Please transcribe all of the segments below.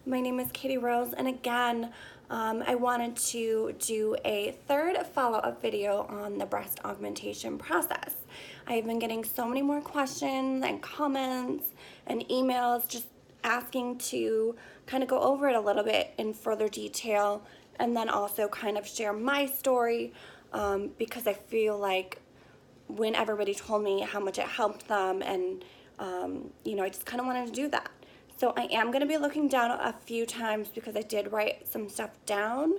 My name is Katie Rose, and again, I wanted to do a third follow-up video on the breast augmentation process. I've been getting so many more questions and comments and emails just asking to kind of go over it a little bit in further detail, and then also kind of share my story because I feel like when everybody told me how much it helped them, and I just kind of wanted to do that. So I am going to be looking down a few times because I did write some stuff down,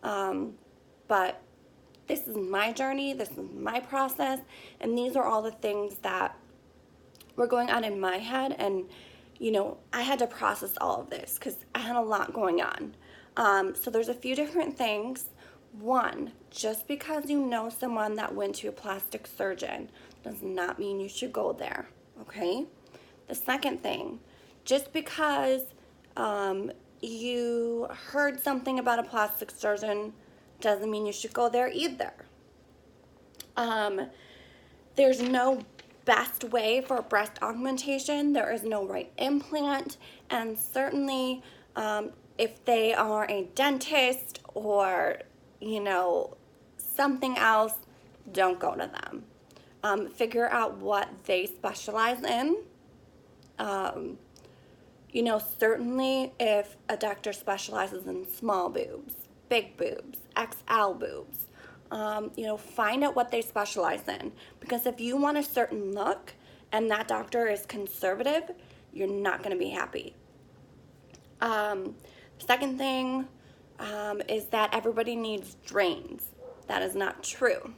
but this is my journey, this is my process, and these are all the things that were going on in my head, and I had to process all of this because I had a lot going on. So there's a few different things. One, just because you know someone that went to a plastic surgeon does not mean you should go there, okay? The second thing, just because you heard something about a plastic surgeon doesn't mean you should go there either. There's no best way for breast augmentation. There is no right implant, and certainly if they are a dentist or something else, don't go to them. Figure out what they specialize in. Certainly if a doctor specializes in small boobs, big boobs, XL boobs, find out what they specialize in. Because if you want a certain look and that doctor is conservative, you're not going to be happy. Second thing is that everybody needs drains. That is not true.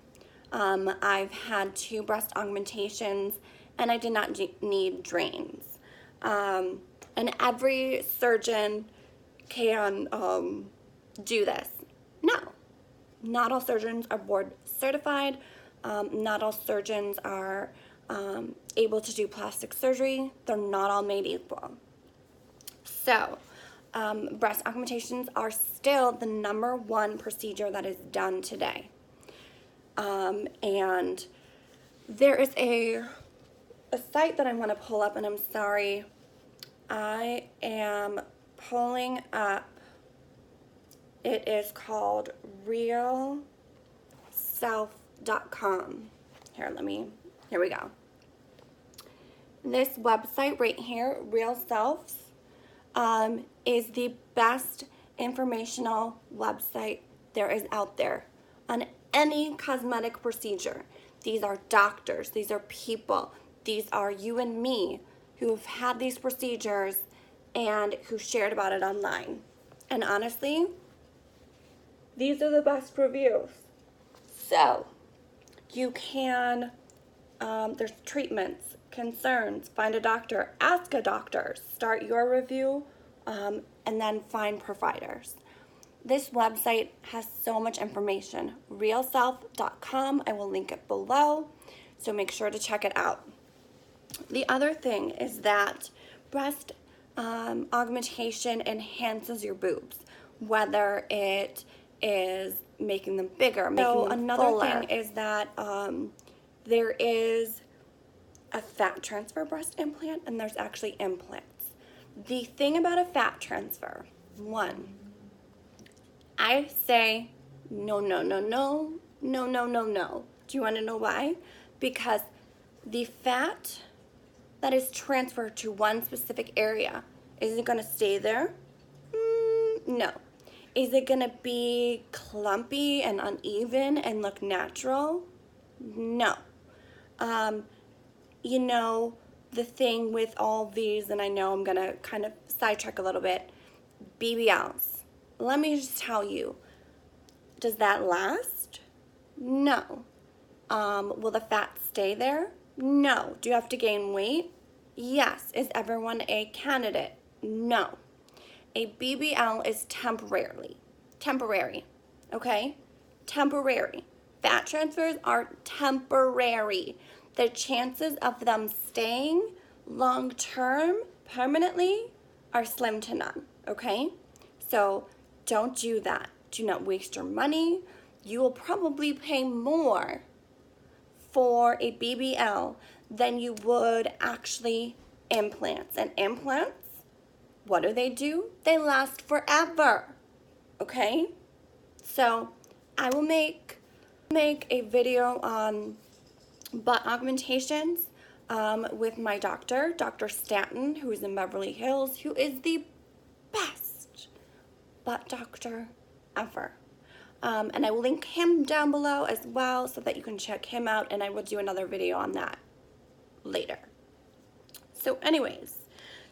I've had 2 breast augmentations and I did not need drains. And every surgeon can do this. No, not all surgeons are board certified. Not all surgeons are able to do plastic surgery. They're not all made equal. So, breast augmentations are still the #1 procedure that is done today. And there is a site that I want to pull up, and I'm sorry, I am pulling up. It is called realself.com. Here we go. This website right here, Real Self, is the best informational website there is out there on any cosmetic procedure. These are doctors, these are people, these are you and me who have had these procedures and who shared about it online. And honestly, these are the best reviews. So, you can, there's treatments, concerns, find a doctor, ask a doctor, start your review, and then find providers. This website has so much information. realself.com. I will link it below, so make sure to check it out. The other thing is that breast augmentation enhances your boobs, whether it is making them bigger, making them another fuller. Thing is that there is a fat transfer breast implant, and there's actually implants. The thing about a fat transfer, one, I say no. Do you want to know why? Because the fat that is transferred to one specific area, is it going to stay there? No. Is it going to be clumpy and uneven and look natural? No. The thing with all these, and I know I'm going to kind of sidetrack a little bit, BBLs. Let me just tell you, does that last? No. Will the fat stay there? No. Do you have to gain weight? Yes. Is everyone a candidate? No. A BBL is temporary, okay? Temporary. Fat transfers are temporary. The chances of them staying long-term, permanently, are slim to none, okay? So don't do that. Do not waste your money. You will probably pay more for a BBL than you would actually implants. And implants, what do? They last forever, okay? So I will make a video on butt augmentations with my doctor, Dr. Stanton, who is in Beverly Hills, who is the best butt doctor ever. And I will link him down below as well so that you can check him out, and I will do another video on that later. So anyways,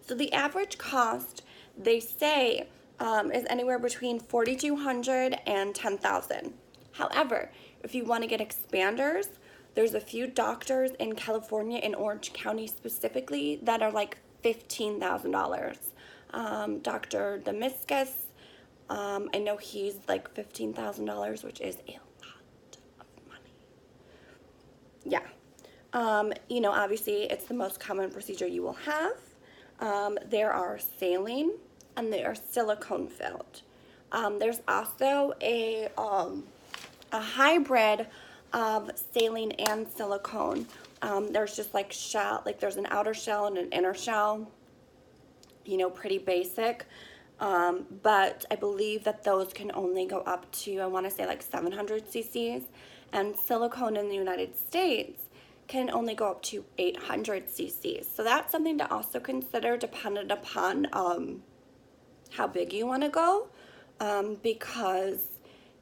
so the average cost, they say, is anywhere between $4,200 and $10,000. However, if you want to get expanders, there's a few doctors in California, in Orange County specifically, that are like $15,000. Dr. Demiscus, I know he's like $15,000, which is a lot of money. Yeah. You know, obviously it's the most common procedure you will have. There are saline and they are silicone filled. There's also a hybrid of saline and silicone. There's just like shell, like there's an outer shell and an inner shell, you know, pretty basic. But I believe that those can only go up to, I want to say like 700 cc's, and silicone in the United States can only go up to 800 cc's. So that's something to also consider dependent upon how big you want to go, because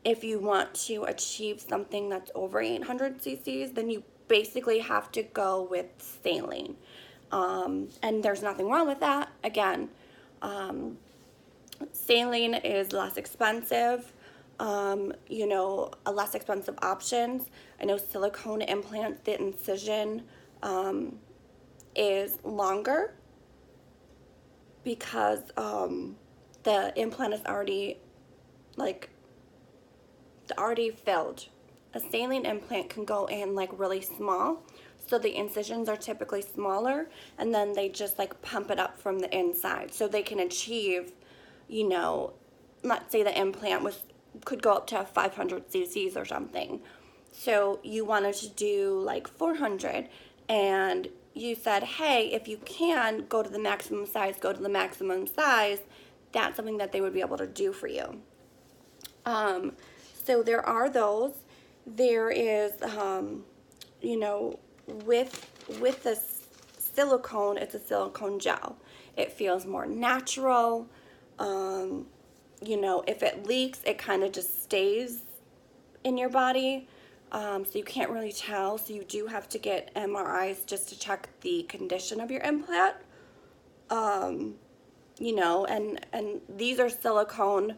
if you want to achieve something that's over 800 cc's, then you basically have to go with saline. And there's nothing wrong with that. Again, saline is less expensive, you know, a less expensive options. I know silicone implants, the incision is longer because the implant is already filled. A saline implant can go in like really small, so the incisions are typically smaller, and then they just like pump it up from the inside, so they can achieve, you know, let's say the implant could go up to 500 cc's or something. So you wanted to do like 400, and you said, hey, if you can go to the maximum size, go to the maximum size. That's something that they would be able to do for you. So there are those. There is, you know, with this silicone, it's a silicone gel. It feels more natural. You know, if it leaks, it kind of just stays in your body. So you can't really tell. So you do have to get MRIs just to check the condition of your implant. You know, and these are silicone,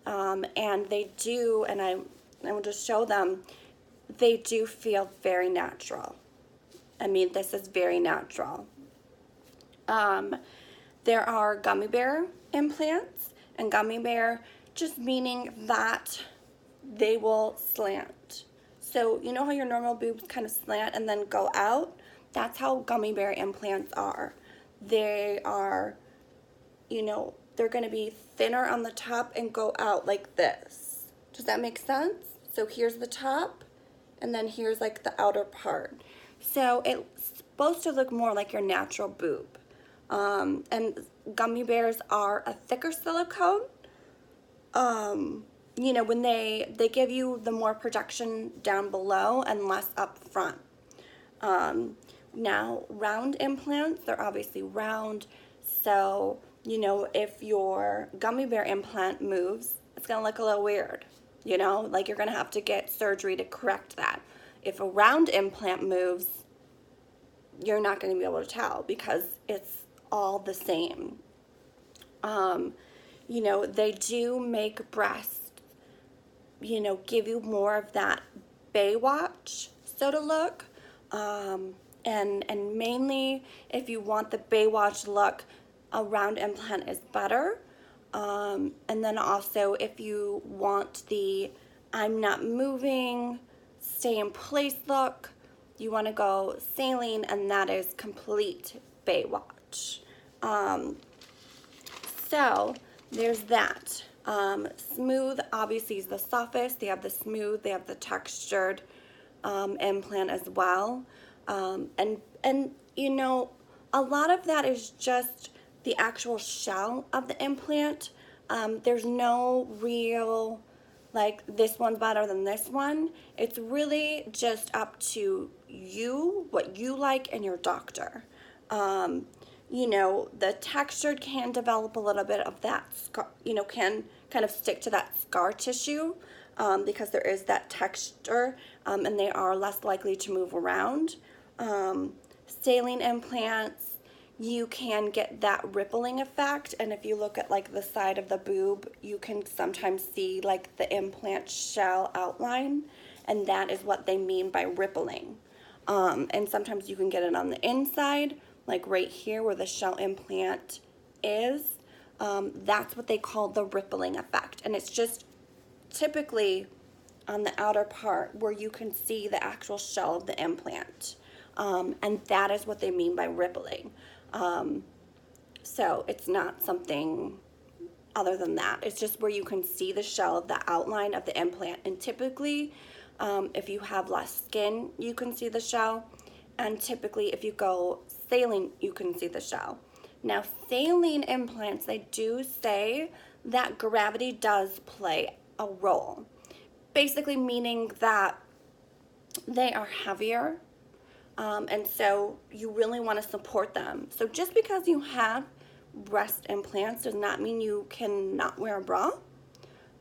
and they do, and I will just show them, they do feel very natural. I mean, this is very natural. There are gummy bear implants, and gummy bear just meaning that they will slant. So you know how your normal boobs kind of slant and then go out? That's how gummy bear implants are. They are, you know, they're going to be thinner on the top and go out like this. Does that make sense? So here's the top, and then here's like the outer part. So it's supposed to look more like your natural boob. And gummy bears are a thicker silicone. You know, when they give you the more projection down below and less up front. Now, round implants, they're obviously round. So, you know, if your gummy bear implant moves, it's going to look a little weird. You know, like you're going to have to get surgery to correct that. If a round implant moves, you're not going to be able to tell because it's all the same. You know, they do make breasts, you know, give you more of that Baywatch sort of look. And mainly if you want the Baywatch look, a round implant is better. And then also if you want the I'm not moving, stay in place look, you want to go saline, and that is complete Baywatch. So there's that. Smooth obviously is the softest. They have the smooth, they have the textured implant as well. And you know, a lot of that is just the actual shell of the implant. There's no real, like, this one's better than this one. It's really just up to you, what you like, and your doctor. You know, the texture can develop a little bit of that scar, you know, can kind of stick to that scar tissue because there is that texture, and they are less likely to move around. Saline implants, you can get that rippling effect, and if you look at like the side of the boob, you can sometimes see like the implant shell outline, and that is what they mean by rippling. And sometimes you can get it on the inside, like right here where the shell implant is. That's what they call the rippling effect, and it's just typically on the outer part where you can see the actual shell of the implant. And that is what they mean by rippling. So it's not something other than that. It's just where you can see the shell of the outline of the implant. And typically, if you have less skin, you can see the shell. And typically, if you go saline, you can see the shell. Now, saline implants, they do say that gravity does play a role. Basically meaning that they are heavier. And so you really want to support them. So just because you have breast implants does not mean you cannot wear a bra.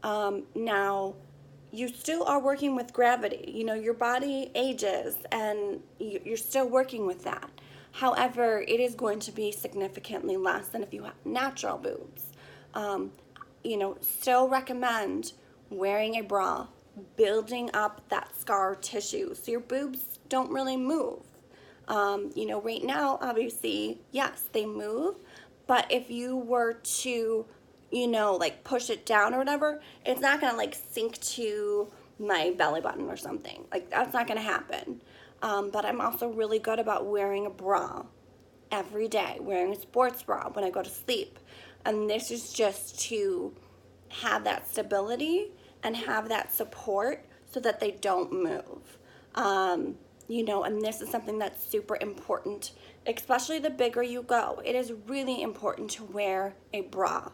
Now, you still are working with gravity. You know, your body ages and you're still working with that. However, it is going to be significantly less than if you have natural boobs. You know, still recommend wearing a bra, building up that scar tissue so your boobs don't really move. You know, right now, obviously, yes, they move, but if you were to, you know, like push it down or whatever, it's not gonna like sink to my belly button or something. Like, that's not gonna happen. But I'm also really good about wearing a bra every day, wearing a sports bra when I go to sleep. And this is just to have that stability and have that support so that they don't move. You know, and this is something that's super important, especially the bigger you go. It is really important to wear a bra.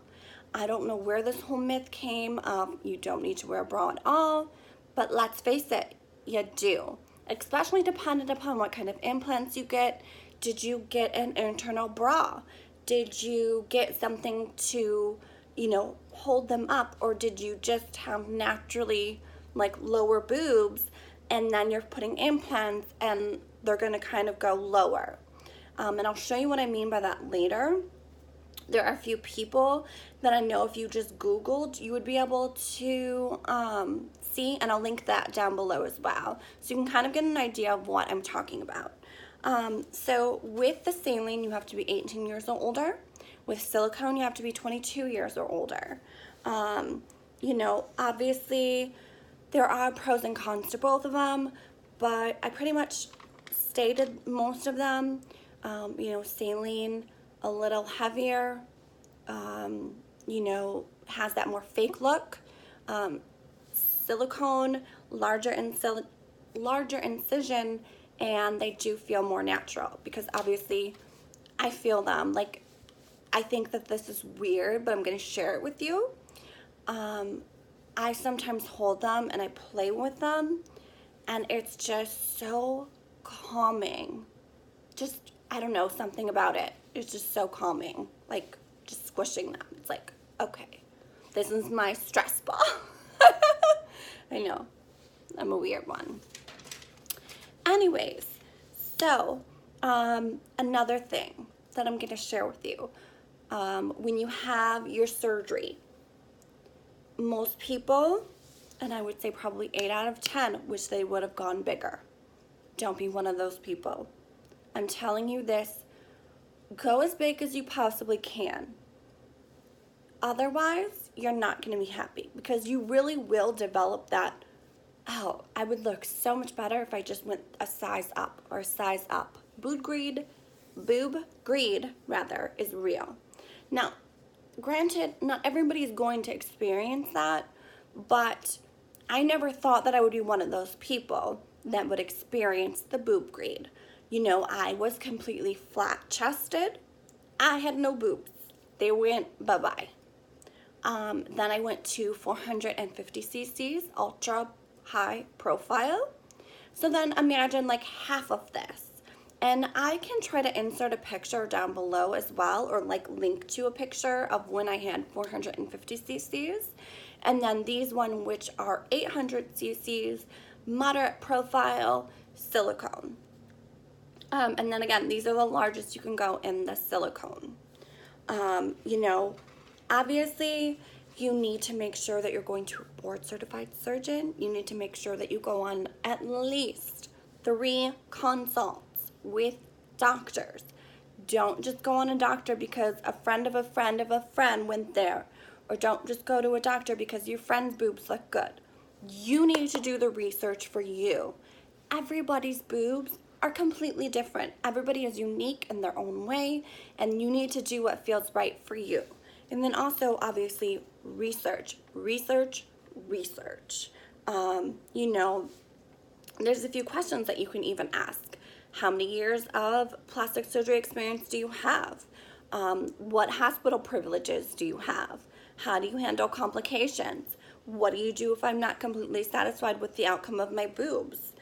I don't know where this whole myth came of you don't need to wear a bra at all, but let's face it, you do. Especially dependent upon what kind of implants you get. Did you get an internal bra? Did you get something to, you know, hold them up, or did you just have naturally like lower boobs and then you're putting implants and they're going to kind of go lower? And I'll show you what I mean by that later. There are a few people that I know if you just Googled, you would be able to see, and I'll link that down below as well, so you can kind of get an idea of what I'm talking about. So with the saline, you have to be 18 years or older. With silicone, you have to be 22 years or older. You know, obviously, there are pros and cons to both of them, but I pretty much stated most of them. You know, saline, a little heavier, you know, has that more fake look. Silicone, larger incision, and they do feel more natural because obviously I feel them. Like, I think that this is weird, but I'm going to share it with you. I sometimes hold them and I play with them, and it's just so calming. Just, I don't know, something about it. It's just so calming. Like, just squishing them. It's like, okay, this is my stress ball. I know, I'm a weird one. Anyways, so another thing that I'm going to share with you. When you have your surgery, most people, and I would say probably 8 out of 10, wish they would have gone bigger. Don't be one of those people. I'm telling you this, go as big as you possibly can. Otherwise, you're not going to be happy because you really will develop that, oh, I would look so much better if I just went a size up or a size up. Boob greed, rather, is real. Now, granted, not everybody is going to experience that, but I never thought that I would be one of those people that would experience the boob greed. You know, I was completely flat-chested. I had no boobs. they went bye-bye. Then I went to 450 cc's, ultra high profile. So then imagine like half of this. And I can try to insert a picture down below as well, or like link to a picture of when I had 450 cc's. And then these one, which are 800 cc's, moderate profile, silicone. And then again, these are the largest you can go in the silicone. You know, obviously you need to make sure that you're going to a board certified surgeon. You need to make sure that you go on at least 3 consults with doctors. Don't just go on a doctor because a friend of a friend of a friend went there. Or don't just go to a doctor because your friend's boobs look good. You need to do the research for you. Everybody's boobs are completely different. Everybody is unique in their own way, and you need to do what feels right for you. And then also, obviously, research. You know, there's a few questions that you can even ask. How many years of plastic surgery experience do you have? What hospital privileges do you have? How do you handle complications? What do you do if I'm not completely satisfied with the outcome of my boobs?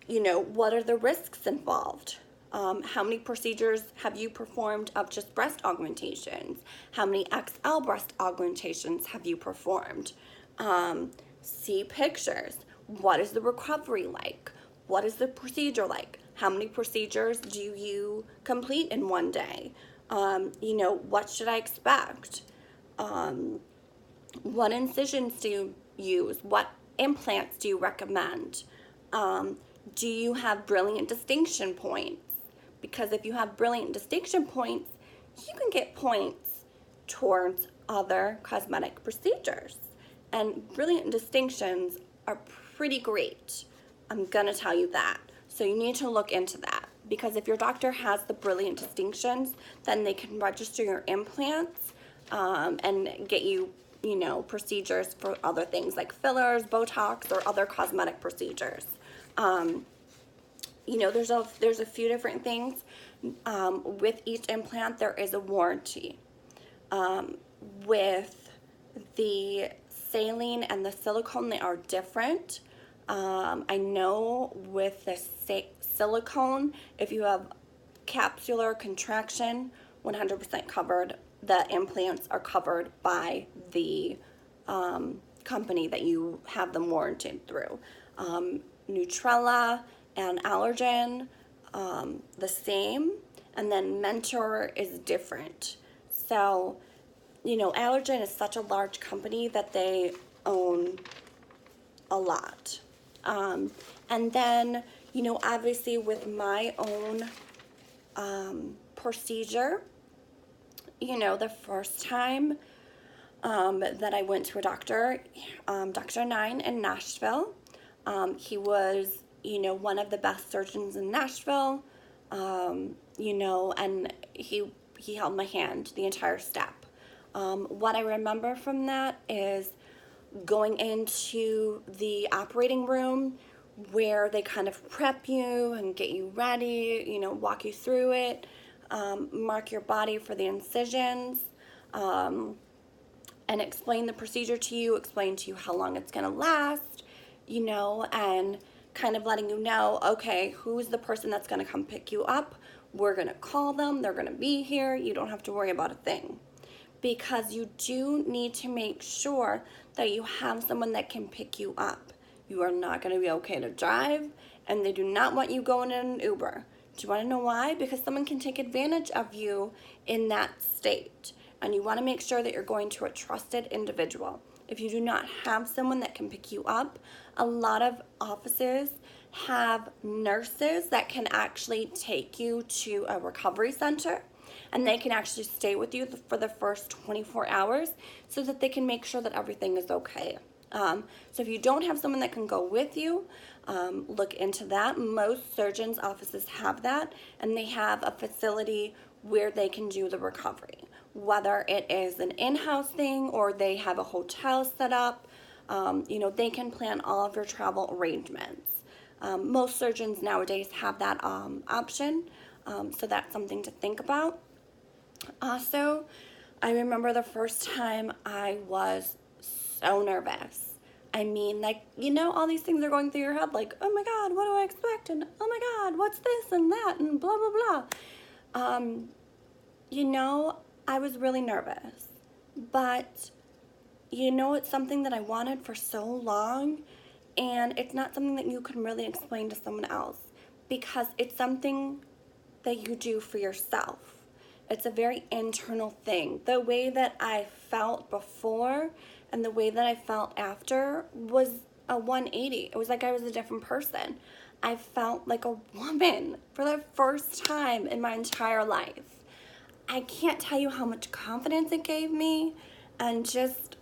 You know, what are the risks involved? How many procedures have you performed of just breast augmentations? How many XL breast augmentations have you performed? See pictures. What is the recovery like? What is the procedure like? How many procedures do you complete in one day? You know, what should I expect? What incisions do you use? What implants do you recommend? Do you have brilliant distinction points? Because if you have brilliant distinction points, you can get points towards other cosmetic procedures. And brilliant distinctions are pretty great. I'm gonna tell you that. So you need to look into that. Because if your doctor has the brilliant distinctions, then they can register your implants and get you, you know, procedures for other things like fillers, Botox, or other cosmetic procedures. You know, there's a few different things. With each implant, there is a warranty. With the saline and the silicone, they are different. I know with the silicone, if you have capsular contraction, 100% covered. The implants are covered by the company that you have them warranted through. Nutrella and Allergen, the same, and then Mentor is different. So, you know, Allergen is such a large company that they own a lot. And then, you know, obviously with my own procedure, you know, the first time that I went to a doctor, Dr. Nine in Nashville, he was, you know, one of the best surgeons in Nashville, you know, and he held my hand the entire step. What I remember from that is going into the operating room where they kind of prep you and get you ready, you know, walk you through it, mark your body for the incisions, and explain the procedure to you, explain to you how long it's going to last, you know, and kind of letting you know, okay, who's the person that's going to come pick you up? We're going to call them. They're going to be here. You don't have to worry about a thing. Because you do need to make sure that you have someone that can pick you up. You are not going to be okay to drive, and they do not want you going in an Uber. Do you want to know why? Because someone can take advantage of you in that state, and you want to make sure that you're going to a trusted individual. If you do not have someone that can pick you up, a lot of offices have nurses that can actually take you to a recovery center, and they can actually stay with you for the first 24 hours so that they can make sure that everything is okay. So if you don't have someone that can go with you, look into that. Most surgeons' offices have that, and they have a facility where they can do the recovery. Whether it is an in-house thing or they have a hotel set up, you know, they can plan all of your travel arrangements. Most surgeons nowadays have that option, so that's something to think about. Also, I remember the first time I was so nervous. I mean, like, all these things are going through your head, like, oh my God, what do I expect? And oh my God, what's this and that and blah, blah, blah. I was really nervous. But, it's something that I wanted for so long, and it's not something that you can really explain to someone else because it's something that you do for yourself. It's a very internal thing. The way that I felt before and the way that I felt after was a 180. It was like I was a different person. I felt like a woman for the first time in my entire life. I can't tell you how much confidence it gave me and just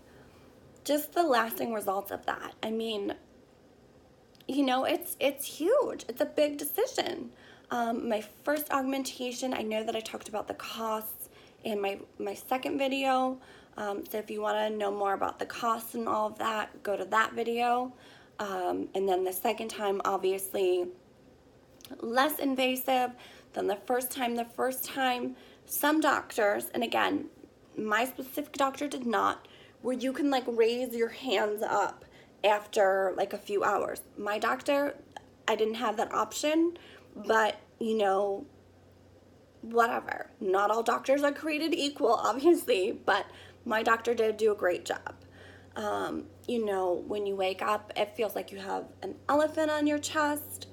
the lasting results of that. I mean, it's huge. It's a big decision. My first augmentation, I know that I talked about the costs in my second video. So if you want to know more about the costs and all of that, go to that video. And then the second time, obviously, less invasive than the first time. The first time, some doctors, and again, my specific doctor did not, where you can like raise your hands up after like a few hours. My doctor, I didn't have that option, but whatever. Not all doctors are created equal, obviously, but my doctor did do a great job. When you wake up, it feels like you have an elephant on your chest.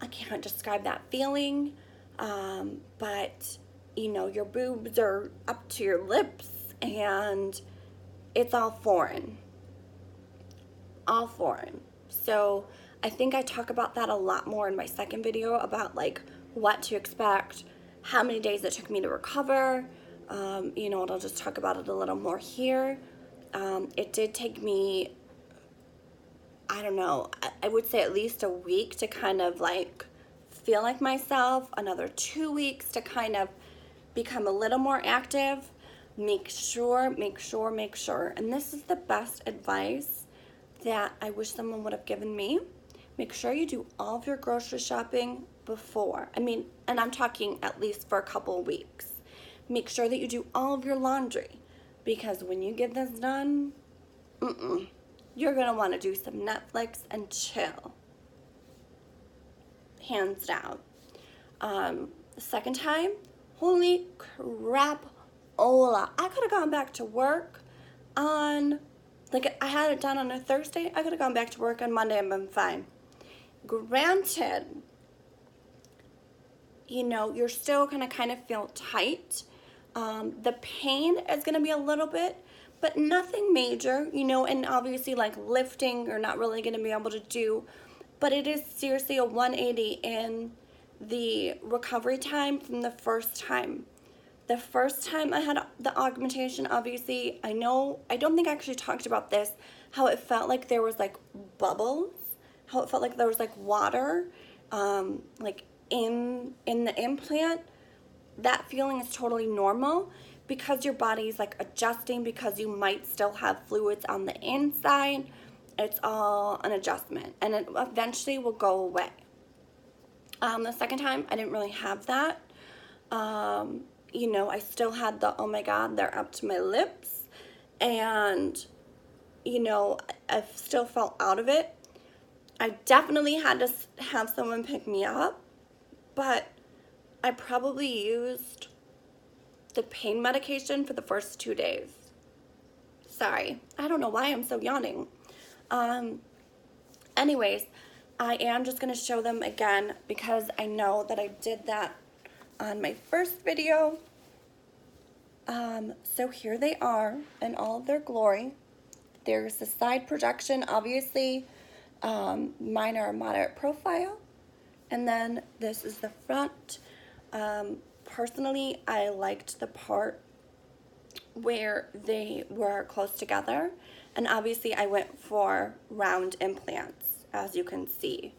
I can't describe that feeling, but your boobs are up to your lips and it's all foreign. All foreign. So I think I talk about that a lot more in my second video about like what to expect, how many days it took me to recover. I'll just talk about it a little more here. It did take me, I don't know, I would say at least a week to kind of like feel like myself, another 2 weeks to kind of become a little more active. Make sure. And this is the best advice that I wish someone would have given me. Make sure you do all of your grocery shopping before. And I'm talking at least for a couple of weeks. Make sure that you do all of your laundry because when you get this done, you're going to want to do some Netflix and chill. Hands down. The second time, holy crap, Ola. I could have gone back to work on, like I had it done on a Thursday. I could have gone back to work on Monday and been fine. Granted, you're still going to kind of feel tight. The pain is going to be a little bit, but nothing major, and obviously like lifting you're not really going to be able to do, but it is seriously a 180 in the recovery time from the first time. The first time I had the augmentation, obviously, I don't think I actually talked about this, how it felt like there was like bubbles, how it felt like there was like water, like in the implant. That feeling is totally normal because your body's like adjusting because you might still have fluids on the inside. It's all an adjustment and it eventually will go away. The second time I didn't really have that. I still had the, oh my God, they're up to my lips. And, I still felt out of it. I definitely had to have someone pick me up. But I probably used the pain medication for the first 2 days. Sorry, I don't know why I'm so yawning. Anyways, I am just going to show them again because I know that I did that on my first video. So here they are in all of their glory. There's the side projection, obviously, minor or moderate profile. And then this is the front. Personally, I liked the part where they were close together. And obviously I went for round implants, as you can see.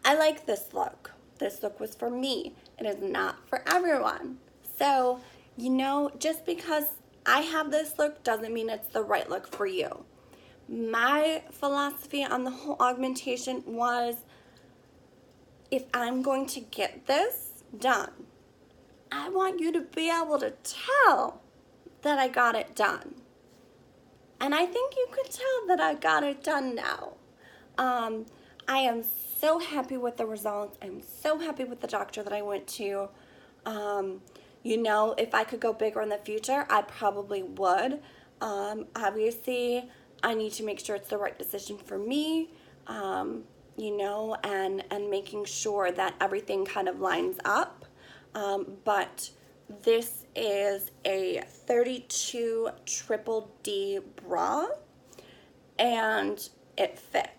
I like this look. This look was for me. It is not for everyone. So, just because I have this look doesn't mean it's the right look for you. My philosophy on the whole augmentation was, if I'm going to get this done, I want you to be able to tell that I got it done. And I think you can tell that I got it done now. I am so happy with the results. I'm so happy with the doctor that I went to. You know, if I could go bigger in the future, I probably would. Obviously, I need to make sure it's the right decision for me, you know, and making sure that everything kind of lines up. But this is a 32 triple D bra, and it fits.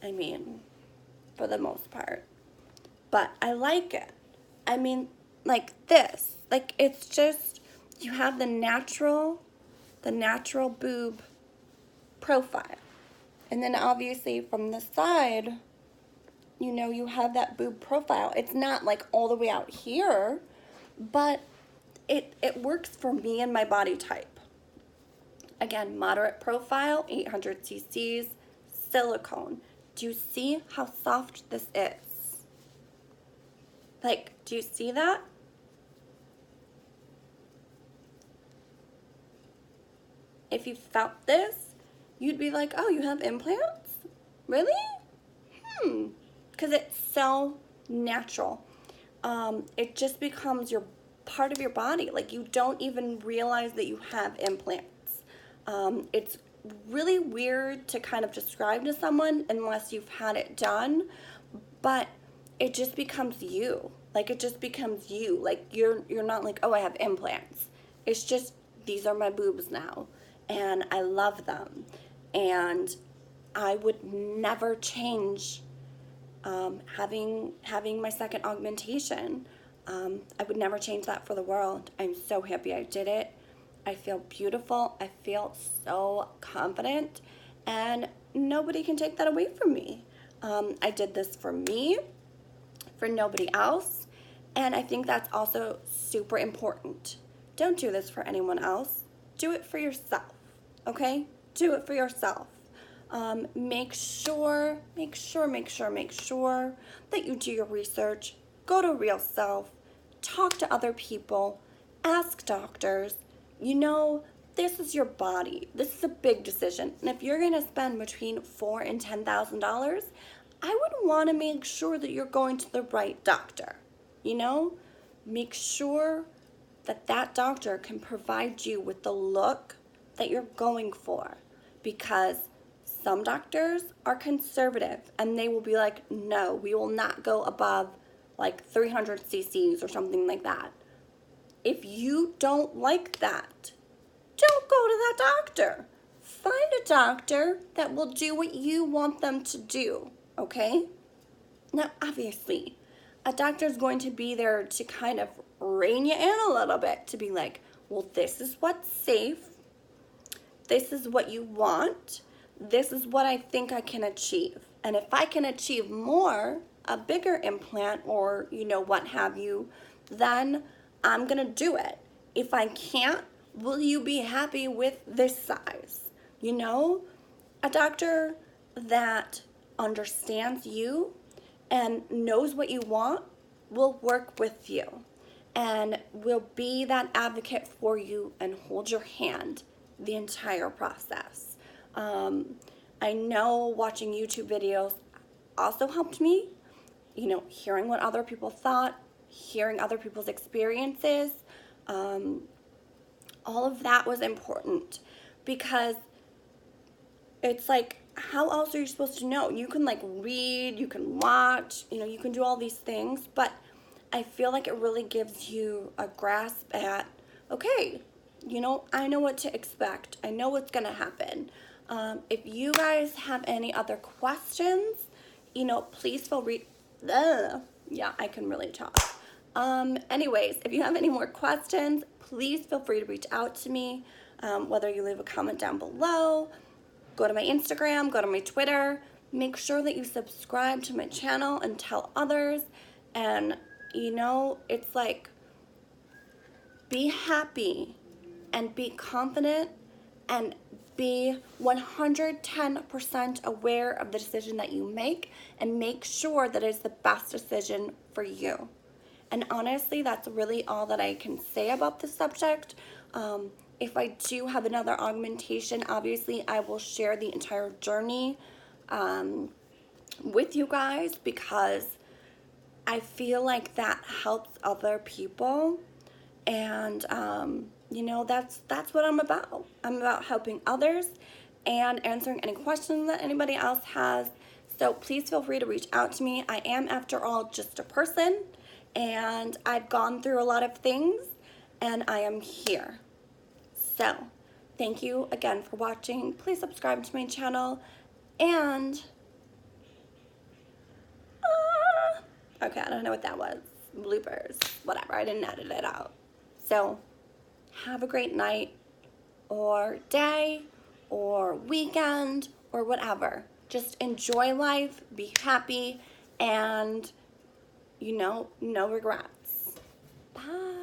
I mean, for the most part. But I like it. I mean, like this. Like, it's just, you have the natural boob profile. And then obviously from the side, you know, you have that boob profile. It's not like all the way out here, but it works for me and my body type. Again, moderate profile, 800 cc's, silicone. Do you see how soft this is? Like, do you see that? If you felt this, you'd be like, oh, you have implants? Really? Because it's so natural. It just becomes your part of your body. Like, you don't even realize that you have implants. It's really weird to kind of describe to someone unless you've had it done, but it just becomes you. Like, it just becomes you. Like, you're not like, oh, I have implants. It's just, these are my boobs now, and I love them, and I would never change having my second augmentation. I would never change that for the world. I'm so happy I did it. I feel beautiful. I feel so confident, and nobody can take that away from me. I did this for me, for nobody else, and I think that's also super important. Don't do this for anyone else. Do it for yourself, okay? Do it for yourself. Make sure that you do your research. Go to Real Self. Talk to other people. Ask doctors. You know, this is your body. This is a big decision. And if you're going to spend between $4,000 and $10,000, I would want to make sure that you're going to the right doctor. You know, make sure that that doctor can provide you with the look that you're going for, because some doctors are conservative and they will be like, no, we will not go above like 300 cc's or something like that. If you don't like that, don't go to that doctor. Find a doctor that will do what you want them to do, okay? Now, obviously, a doctor is going to be there to kind of rein you in a little bit, to be like, well, this is what's safe. This is what you want. This is what I think I can achieve. And if I can achieve more, a bigger implant or, you know, what have you, then I'm going to do it. If I can't, will you be happy with this size? You know, a doctor that understands you and knows what you want will work with you and will be that advocate for you and hold your hand the entire process. I know watching YouTube videos also helped me, you know, hearing what other people thought, hearing other people's experiences, all of that was important, because it's like, how else are you supposed to know? You can like read, you can watch, you know, you can do all these things, but I feel like it really gives you a grasp at, okay, you know, I know what to expect. I know what's going to happen. If you guys have any other questions, you know, please feel yeah, I can really talk. Anyways, if you have any more questions, please feel free to reach out to me, whether you leave a comment down below, go to my Instagram, go to my Twitter. Make sure that you subscribe to my channel and tell others. And, you know, it's like, be happy and be confident and be 110% aware of the decision that you make, and make sure that it's the best decision for you. And honestly, that's really all that I can say about the subject. If I do have another augmentation, obviously I will share the entire journey with you guys, because I feel like that helps other people. And you know, that's what I'm about. I'm about helping others and answering any questions that anybody else has. So please feel free to reach out to me. I am, after all, just a person, and I've gone through a lot of things, and I am here. So thank you again for watching. Please subscribe to my channel, and okay, I don't know what that was. Bloopers, whatever, I didn't edit it out. So have a great night or day or weekend or whatever. Just enjoy life, be happy, and, you know, no regrets. Bye.